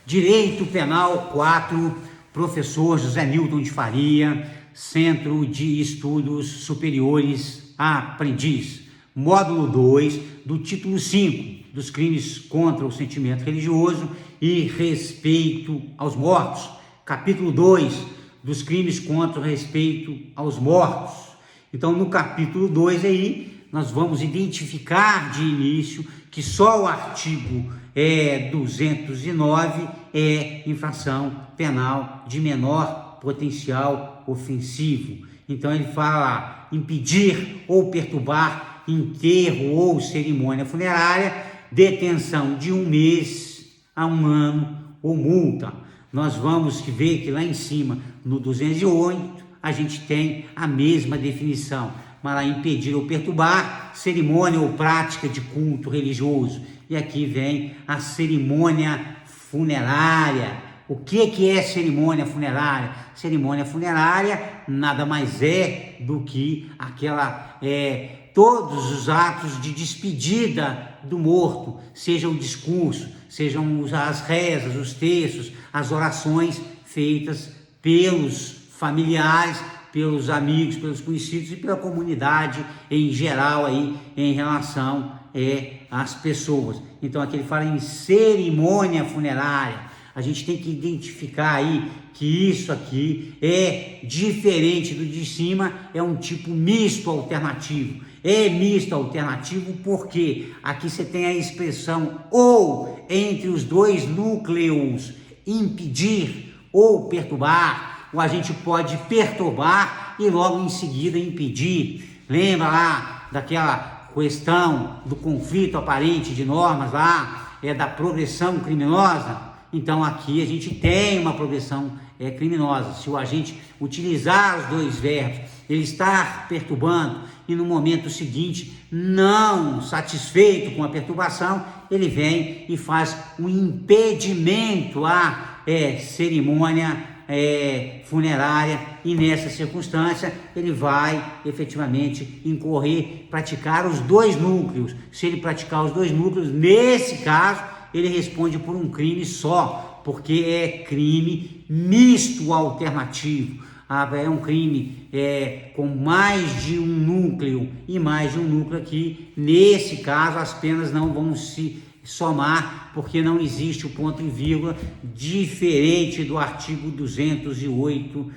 Direito Penal 4, professor José Newton de Faria, Centro de Estudos Superiores Aprendiz. Módulo 2 do título 5 dos crimes contra o sentimento religioso e respeito aos mortos. Capítulo 2 dos crimes contra o respeito aos mortos. Então, no capítulo 2 aí, nós vamos identificar de início que só o artigo 209 é infração penal de menor potencial ofensivo. Então ele fala lá, impedir ou perturbar enterro ou cerimônia funerária, detenção de 1 mês a 1 ano ou multa. Nós vamos ver que lá em cima, no 208, a gente tem a mesma definição. Mas lá, impedir ou perturbar cerimônia ou prática de culto religioso. E aqui vem a cerimônia funerária. O que é cerimônia funerária? Cerimônia funerária nada mais é do que todos os atos de despedida do morto, seja o discurso, sejam as rezas, os textos, as orações feitas pelos familiares, pelos amigos, pelos conhecidos e pela comunidade em geral aí em relação às pessoas. Então aqui ele fala em cerimônia funerária. A gente tem que identificar aí que isso aqui é diferente do de cima, é um tipo misto alternativo. É misto alternativo porque aqui você tem a expressão ou entre os dois núcleos, impedir ou perturbar. O agente pode perturbar e logo em seguida impedir. Lembra lá daquela questão do conflito aparente de normas lá, da progressão criminosa? Então aqui a gente tem uma progressão criminosa. Se o agente utilizar os dois verbos, ele estar perturbando e no momento seguinte, não satisfeito com a perturbação, ele vem e faz um impedimento à cerimônia funerária, e nessa circunstância ele vai efetivamente praticar os dois núcleos. Se ele praticar os dois núcleos, nesse caso ele responde por um crime só, porque é crime misto alternativo. É um crime com mais de um núcleo, e mais de um núcleo aqui, nesse caso as penas não vão se somar, porque não existe o ponto e vírgula, diferente do artigo 208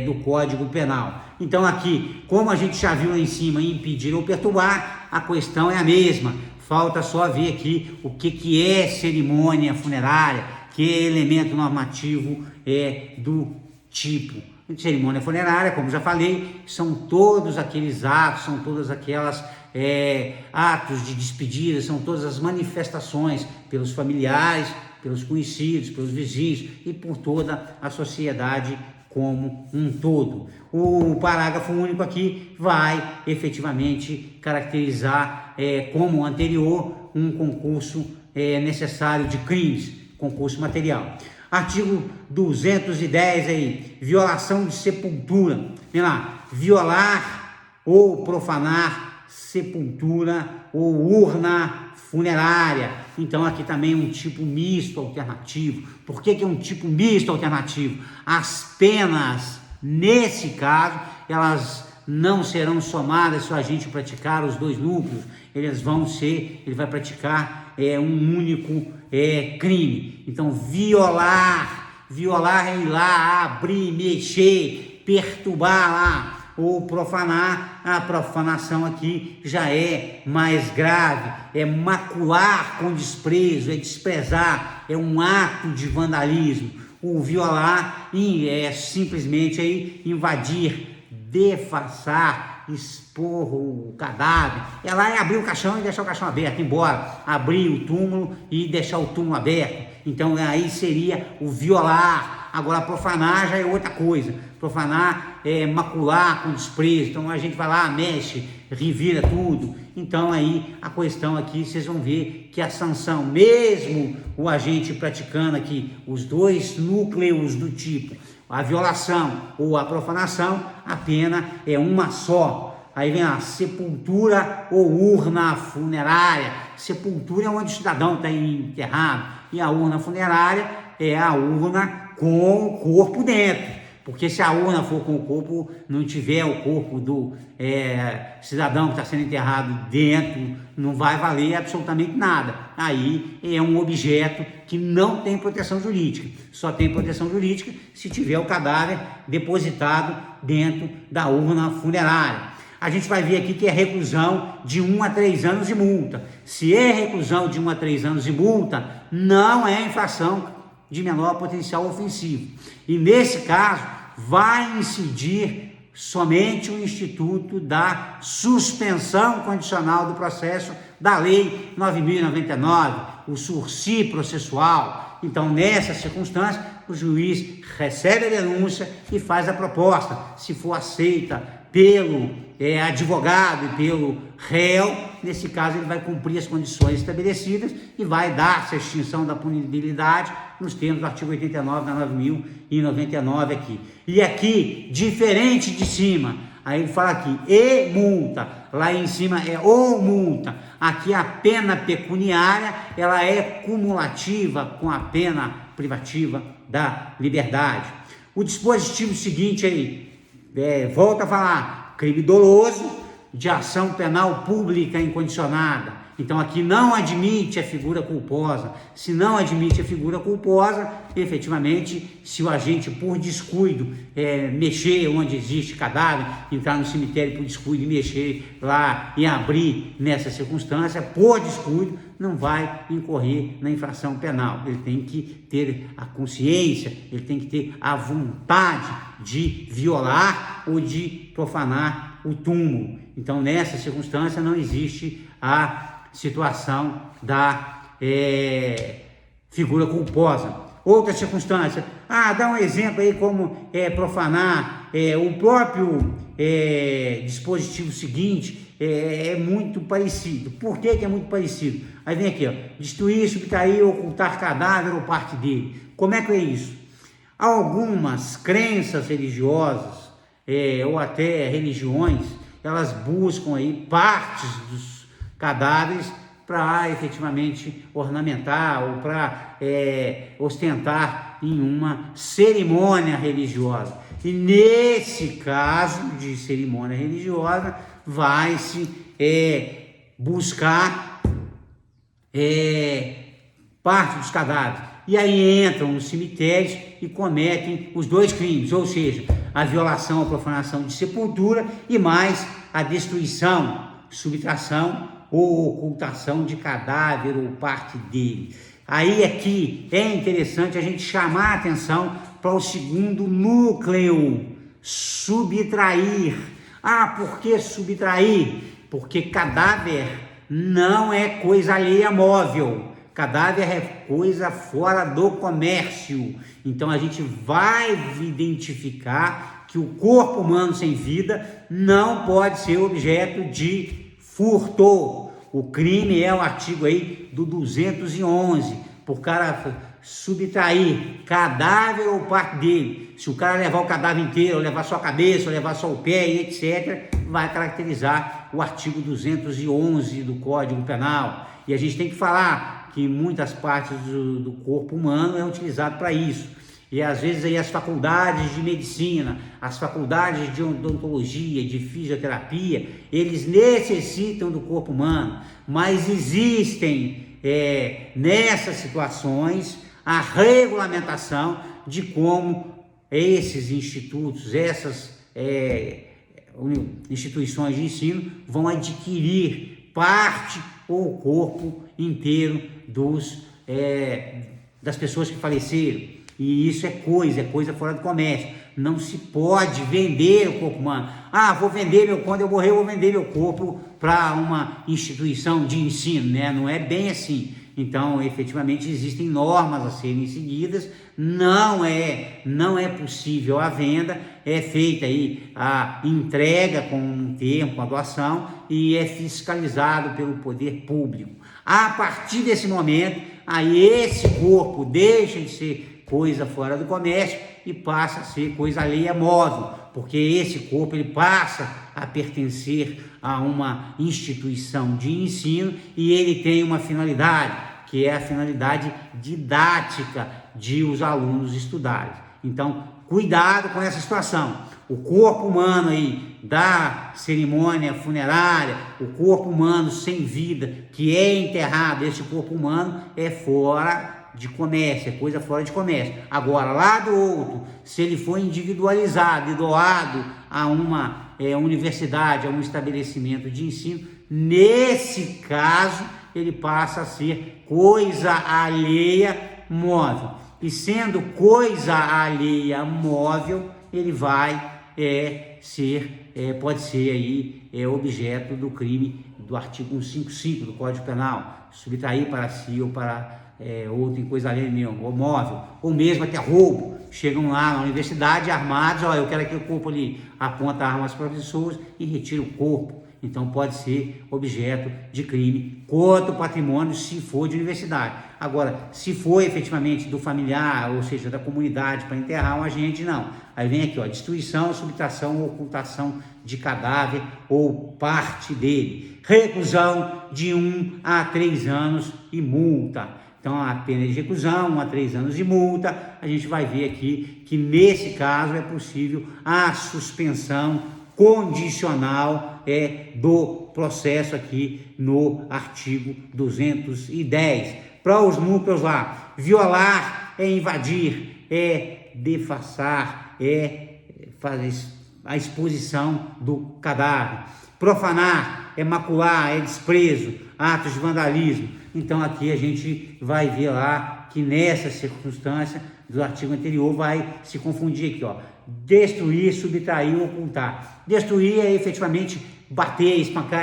do Código Penal. Então aqui, como a gente já viu lá em cima, impedir ou perturbar, a questão é a mesma. Falta só ver aqui o que é cerimônia funerária, que é elemento normativo do tipo. Cerimônia funerária, como já falei, são todos aqueles atos, são todas aquelas atos de despedida, são todas as manifestações pelos familiares, pelos conhecidos, pelos vizinhos e por toda a sociedade como um todo. O parágrafo único aqui vai efetivamente caracterizar como o anterior um concurso necessário de crimes, concurso material. Artigo 210 aí, violação de sepultura. Vem lá, violar ou profanar sepultura ou urna funerária. Então aqui também um tipo misto alternativo. Por que é um tipo misto alternativo? As penas, nesse caso, elas não serão somadas se o agente praticar os dois núcleos. Ele vai praticar um único crime. Então violar é ir lá, abrir, mexer, perturbar lá, ou profanar. A profanação aqui já é mais grave, é macular com desprezo, é desprezar, é um ato de vandalismo. O violar é simplesmente aí invadir, defaçar, expor o cadáver. Lá é abrir o caixão e deixar o caixão aberto, embora abrir o túmulo e deixar o túmulo aberto. Então aí seria o violar. Agora profanar já é outra coisa. Profanar é macular com desprezo. Então a gente vai lá, mexe, revira tudo. Então aí a questão aqui, vocês vão ver que a sanção, mesmo o agente praticando aqui os dois núcleos do tipo, a violação ou a profanação, a pena é uma só. Aí vem a sepultura ou urna funerária. Sepultura é onde o cidadão está enterrado, e a urna funerária é a urna com o corpo dentro. Porque se a urna for com o corpo, não tiver o corpo do cidadão que está sendo enterrado dentro, não vai valer absolutamente nada. Aí é um objeto que não tem proteção jurídica. Só tem proteção jurídica se tiver o cadáver depositado dentro da urna funerária. A gente vai ver aqui que é reclusão de 1 a 3 anos de multa. Se é reclusão de 1 a 3 anos de multa, não é infração de menor potencial ofensivo. E nesse caso, vai incidir somente o instituto da suspensão condicional do processo da Lei 9.099, o sursi processual. Então, nessa circunstância, o juiz recebe a denúncia e faz a proposta. Se for aceita pelo advogado e pelo réu, nesse caso ele vai cumprir as condições estabelecidas e vai dar-se a extinção da punibilidade nos termos do artigo 89 da 9.099 aqui. E aqui, diferente de cima, aí ele fala aqui, e multa, lá em cima é ou multa. Aqui a pena pecuniária, ela é cumulativa com a pena privativa da liberdade. O dispositivo seguinte aí, volta a falar, crime doloso de ação penal pública incondicionada. Então aqui não admite a figura culposa. Se não admite a figura culposa, efetivamente, se o agente por descuido mexer onde existe cadáver, entrar no cemitério por descuido e mexer lá e abrir nessa circunstância, por descuido, não vai incorrer na infração penal. Ele tem que ter a consciência, ele tem que ter a vontade de violar ou de profanar o túmulo. Então, nessa circunstância, não existe a situação da figura culposa. Outra circunstância, dá um exemplo aí como profanar o próprio dispositivo seguinte, é muito parecido. Por que é muito parecido? Aí vem aqui, ó, destruir, subtrair, ocultar cadáver ou parte dele. Como é que é isso? Algumas crenças religiosas ou até religiões, elas buscam aí partes dos cadáveres para efetivamente ornamentar ou para ostentar em uma cerimônia religiosa. E nesse caso de cerimônia religiosa, vai-se buscar parte dos cadáveres. E aí entram nos cemitérios e cometem os dois crimes, ou seja, a violação ou profanação de sepultura e mais a destruição, subtração ou ocultação de cadáver ou parte dele. Aí aqui é interessante a gente chamar a atenção para o segundo núcleo, subtrair. Por que subtrair? Porque cadáver não é coisa alheia móvel. Cadáver é coisa fora do comércio. Então a gente vai identificar que o corpo humano sem vida não pode ser objeto de furto. O crime é o artigo aí do 211, por cara subtrair cadáver ou parte dele. Se o cara levar o cadáver inteiro, ou levar só a cabeça, ou levar só o pé, e etc., vai caracterizar o artigo 211 do Código Penal. E a gente tem que falar que muitas partes do corpo humano é utilizado para isso. E às vezes aí as faculdades de medicina, as faculdades de odontologia, de fisioterapia, eles necessitam do corpo humano, mas existem nessas situações a regulamentação de como esses institutos, essas instituições de ensino vão adquirir parte ou corpo inteiro das pessoas que faleceram. E isso é coisa fora do comércio. Não se pode vender o corpo humano. Vou vender quando eu morrer, eu vou vender meu corpo para uma instituição de ensino, né? Não é bem assim. Então, efetivamente, existem normas a serem seguidas. Não é possível a venda. É feita aí a entrega com um termo, com a doação, e é fiscalizado pelo poder público. A partir desse momento, aí esse corpo deixa de ser coisa fora do comércio e passa a ser coisa alheia móvel, porque esse corpo ele passa a pertencer a uma instituição de ensino e ele tem uma finalidade, que é a finalidade didática de os alunos estudarem. Então, cuidado com essa situação. O corpo humano aí da cerimônia funerária, o corpo humano sem vida que é enterrado, esse corpo humano é fora de comércio, é coisa fora de comércio. Agora, lá do outro, se ele for individualizado e doado a uma universidade, a um estabelecimento de ensino, nesse caso, ele passa a ser coisa alheia móvel. E sendo coisa alheia móvel, ele vai pode ser aí objeto do crime do artigo 155 do Código Penal, subtrair para si ou para outro em coisa alheia mesmo, ou móvel, ou mesmo até roubo. Chegam lá na universidade armados, eu quero aquele corpo ali, aponta armas para pessoas e retira o corpo. Então pode ser objeto de crime contra o patrimônio se for de universidade. Agora, se for efetivamente do familiar, ou seja, da comunidade para enterrar um agente, não. Aí vem aqui, destruição, subtração ou ocultação de cadáver ou parte dele. Reclusão de 1 a 3 anos e multa. Então a pena de reclusão, 1 a 3 anos de multa. A gente vai ver aqui que nesse caso é possível a suspensão condicional do processo aqui no artigo 210. Para os núcleos lá, violar é invadir, é defaçar, fazer a exposição do cadáver. Profanar é macular, é desprezo, atos de vandalismo. Então aqui a gente vai ver lá que nessa circunstância do artigo anterior vai se confundir aqui, destruir, subtrair ou ocultar. Destruir é efetivamente bater, espancar,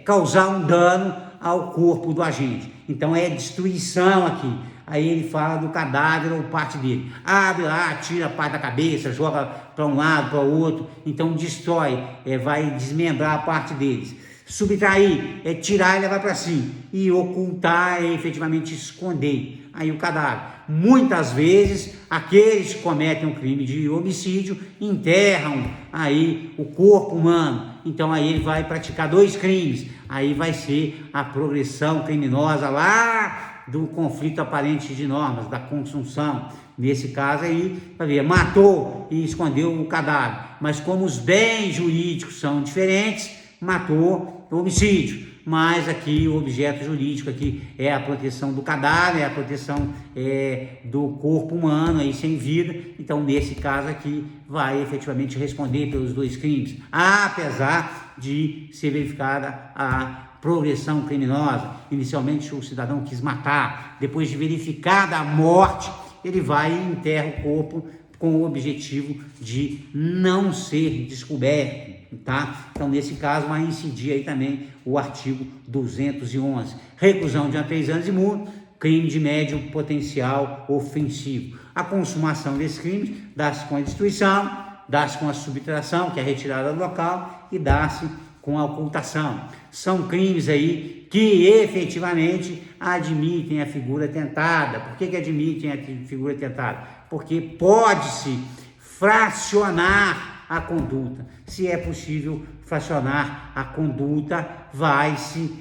causar um dano ao corpo do agente. Então é destruição aqui. Aí ele fala do cadáver ou parte dele. Abre lá, tira a parte da cabeça, joga para um lado, para o outro. Então destrói, vai desmembrar a parte deles. Subtrair é tirar e levar para si. E ocultar é efetivamente esconder aí o cadáver. Muitas vezes aqueles que cometem um crime de homicídio enterram aí o corpo humano. Então aí ele vai praticar 2 crimes. Aí vai ser a progressão criminosa lá do conflito aparente de normas, da consunção. Nesse caso aí, matou e escondeu o cadáver. Mas como os bens jurídicos são diferentes, matou o homicídio. Mas aqui o objeto jurídico aqui é a proteção do cadáver, é a proteção do corpo humano aí sem vida. Então nesse caso aqui vai efetivamente responder pelos 2 crimes, apesar de ser verificada a progressão criminosa. Inicialmente o cidadão quis matar, depois de verificada a morte, ele vai e enterra o corpo com o objetivo de não ser descoberto, tá? Então, nesse caso, vai incidir aí também o artigo 211. Reclusão de 1 a 3 anos e multa, crime de médio potencial ofensivo. A consumação desse crime dá-se com a destruição, dá-se com a subtração, que é a retirada do local, e dá-se com a ocultação. São crimes aí que efetivamente admitem a figura tentada. Por que admitem a figura tentada? Porque pode-se fracionar a conduta. Se é possível fracionar a conduta, vai-se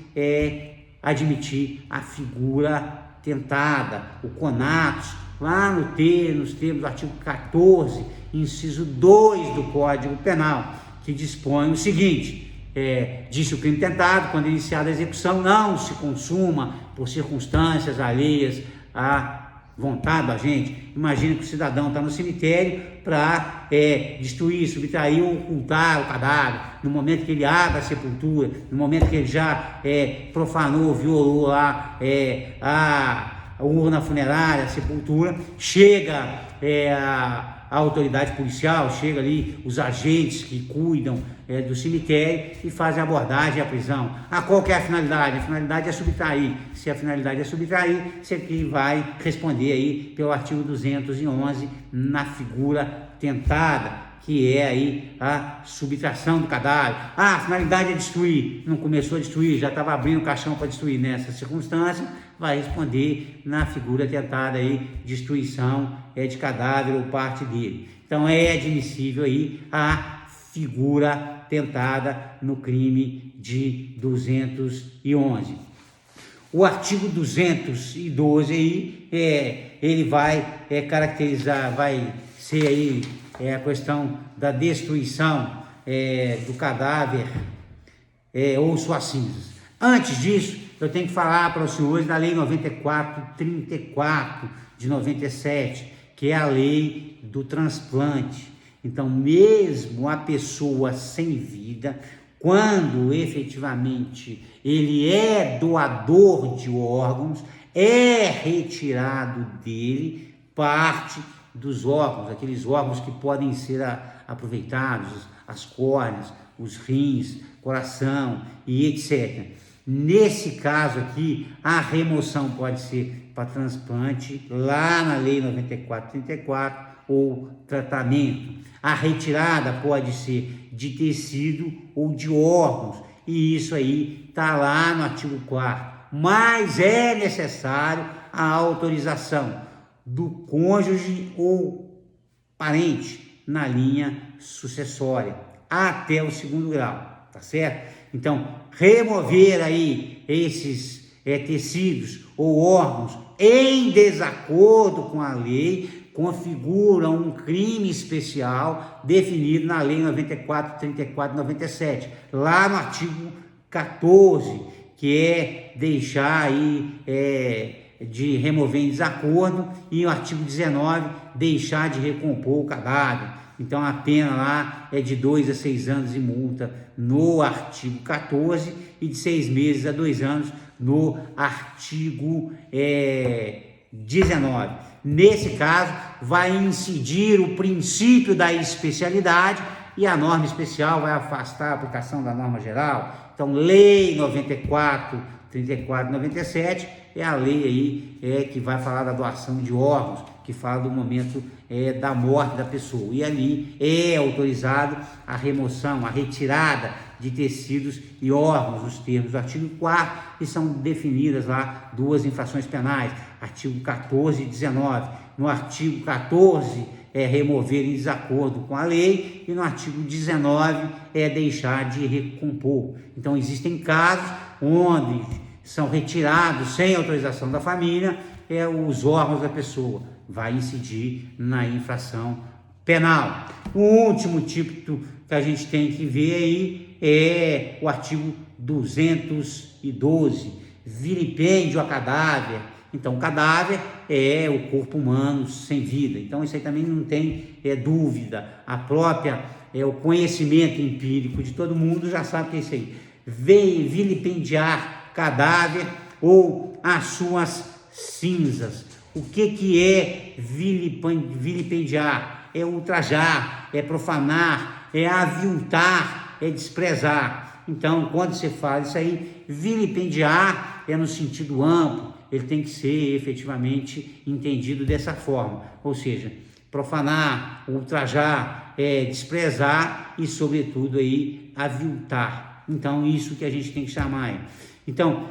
admitir a figura tentada, o conatus, lá nos termos do artigo 14, inciso 2 do Código Penal, que dispõe o seguinte: disse o crime tentado, quando iniciada a execução, não se consuma por circunstâncias alheias à vontade do agente. Imagina que o cidadão está no cemitério para destruir, subtrair ou ocultar o cadáver. No momento que ele abre a sepultura, no momento que ele já profanou, violou lá a urna funerária, a sepultura, chega a autoridade policial, chega ali os agentes que cuidam do cemitério e fazem a abordagem e a prisão. Qual que é a finalidade? A finalidade é subtrair. Se a finalidade é subtrair, você vai responder aí pelo artigo 211 na figura tentada, que é aí a subtração do cadáver. A finalidade é destruir. Não começou a destruir, já estava abrindo o caixão para destruir. Nessa circunstância, vai responder na figura tentada aí, destruição de cadáver ou parte dele. Então é admissível aí a figura tentada no crime de 211. O artigo 212 aí, ele vai caracterizar, vai ser aí a questão da destruição do cadáver ou suas cinzas. Antes disso, eu tenho que falar para os senhores da Lei 9434 de 97, que é a lei do transplante. Então, mesmo a pessoa sem vida, quando efetivamente ele é doador de órgãos, é retirado dele parte dos órgãos, aqueles órgãos que podem ser aproveitados, as córneas, os rins, coração e etc. Nesse caso aqui, a remoção pode ser para transplante, lá na Lei 9434, ou tratamento. A retirada pode ser de tecido ou de órgãos, e isso aí está lá no artigo 4º. Mas é necessário a autorização do cônjuge ou parente na linha sucessória, até o 2º grau, tá certo? Então, remover aí esses tecidos ou órgãos em desacordo com a lei configura um crime especial definido na Lei 9434 de 97, lá no artigo 14, que é deixar aí de remover em desacordo, e o artigo 19, deixar de recompor o cadáver. Então a pena lá é de 2 a 6 anos de multa no artigo 14 e de 6 meses a 2 anos no artigo 19. Nesse caso, vai incidir o princípio da especialidade e a norma especial vai afastar a aplicação da norma geral. Então, Lei 9434 de 97 é a lei aí que vai falar da doação de órgãos, que fala do momento da morte da pessoa. E ali é autorizado a remoção, a retirada de tecidos e órgãos, os termos do artigo 4º, e são definidas lá 2 infrações penais, artigo 14 e 19. No artigo 14 é remover em desacordo com a lei, e no artigo 19 é deixar de recompor. Então existem casos onde são retirados sem autorização da família os órgãos da pessoa, vai incidir na infração penal. O último tipo que a gente tem que ver aí é o artigo 212, vilipêndio a cadáver. Então, cadáver é o corpo humano sem vida. Então, isso aí também não tem dúvida. A própria, o conhecimento empírico de todo mundo já sabe que é isso aí. Vilipendiar cadáver ou as suas cinzas. O que é vilipendiar? É ultrajar, é profanar, é aviltar, é desprezar. Então, quando você fala isso aí, vilipendiar é no sentido amplo, ele tem que ser efetivamente entendido dessa forma, ou seja, profanar, ultrajar, desprezar e, sobretudo, aí, aviltar. Então, isso que a gente tem que chamar. Então,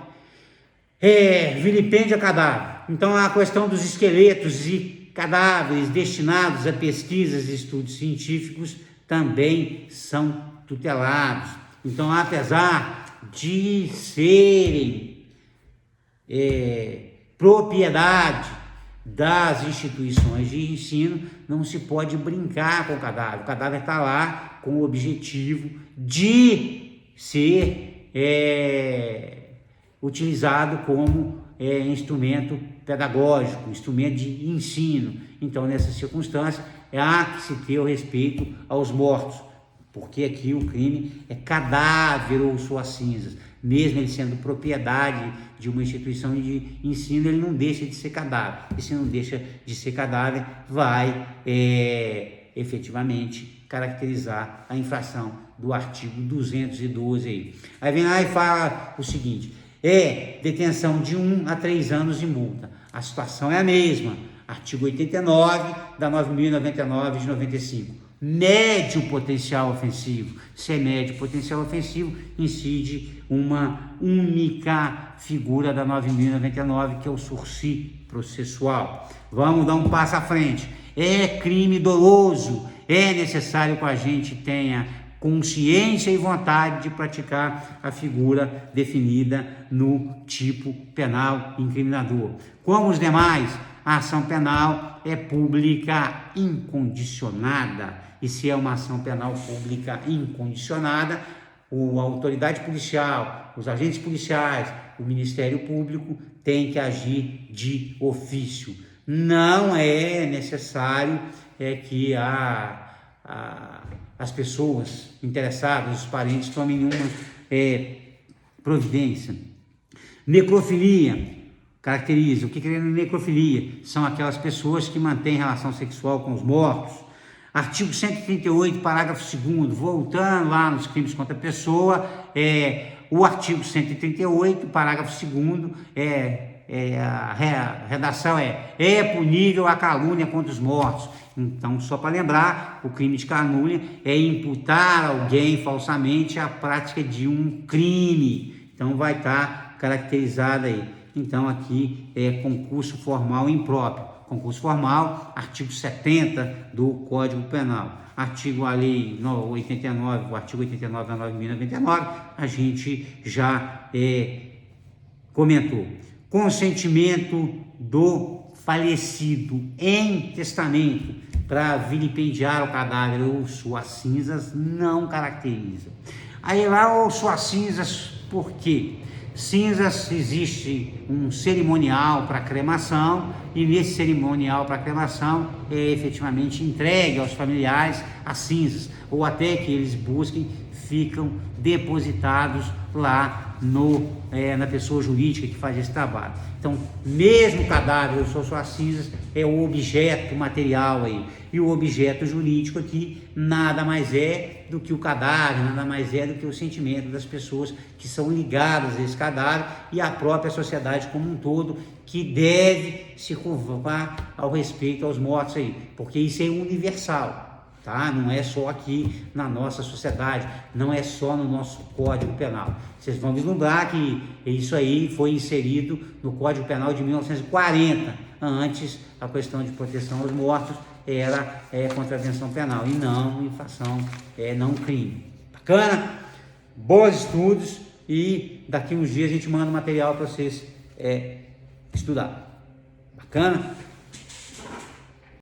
vilipêndio a cadáver. Então, a questão dos esqueletos e cadáveres destinados a pesquisas e estudos científicos também são tutelados. Então, apesar de serem propriedade das instituições de ensino, não se pode brincar com o cadáver. O cadáver está lá com o objetivo de ser utilizado como instrumento pedagógico, instrumento de ensino. Então, nessa circunstância, há que se ter o respeito aos mortos, porque aqui o crime é cadáver ou suas cinzas. Mesmo ele sendo propriedade de uma instituição de ensino, ele não deixa de ser cadáver. E se não deixa de ser cadáver, vai efetivamente caracterizar a infração do artigo 212 aí. Aí vem lá e fala o seguinte: detenção de 1 a 3 anos de multa. A situação é a mesma. Artigo 89 da 9.099 de 95. Médio potencial ofensivo. Se é médio potencial ofensivo, incide uma única figura da 9.099, que é o sursi processual. Vamos dar um passo à frente. É crime doloso. É necessário que a gente tenha consciência e vontade de praticar a figura definida no tipo penal incriminador. Como os demais, a ação penal é pública incondicionada, e se é uma ação penal pública incondicionada, a autoridade policial, os agentes policiais, o Ministério Público tem que agir de ofício. Não é necessário que as pessoas interessadas, os parentes, tomem nenhuma providência. Necrofilia caracteriza. O que é necrofilia? São aquelas pessoas que mantêm relação sexual com os mortos. Artigo 138, parágrafo 2º, voltando lá nos crimes contra a pessoa, o artigo 138, parágrafo 2º, a redação é punível a calúnia contra os mortos. Então, só para lembrar, o crime de calúnia é imputar a alguém falsamente a prática de um crime. Então, vai estar caracterizado aí. Então, aqui é concurso formal impróprio. Concurso formal, artigo 70 do Código Penal. A lei 89, o artigo 89 da 9.099, a gente já comentou. Consentimento do falecido em testamento para vilipendiar o cadáver ou suas cinzas não caracteriza. Aí lá, ou suas cinzas, por quê? Cinzas, existe um cerimonial para cremação, e nesse cerimonial para cremação é efetivamente entregue aos familiares as cinzas, ou até que eles busquem, ficam depositados lá na pessoa jurídica que faz esse trabalho. Então, mesmo o cadáver ou suas cinzas é o objeto material aí, e o objeto jurídico aqui nada mais é do que o cadáver, nada mais é do que o sentimento das pessoas que são ligadas a esse cadáver e a própria sociedade como um todo, que deve se curvar ao respeito aos mortos aí, porque isso é universal, tá? Não é só aqui na nossa sociedade, não é só no nosso Código Penal. Vocês vão vislumbrar que isso aí foi inserido no Código Penal de 1940, antes a questão de proteção aos mortos era contravenção penal e não infração, não crime. Bacana? Bons estudos, e daqui uns dias a gente manda material para vocês estudar. Bacana?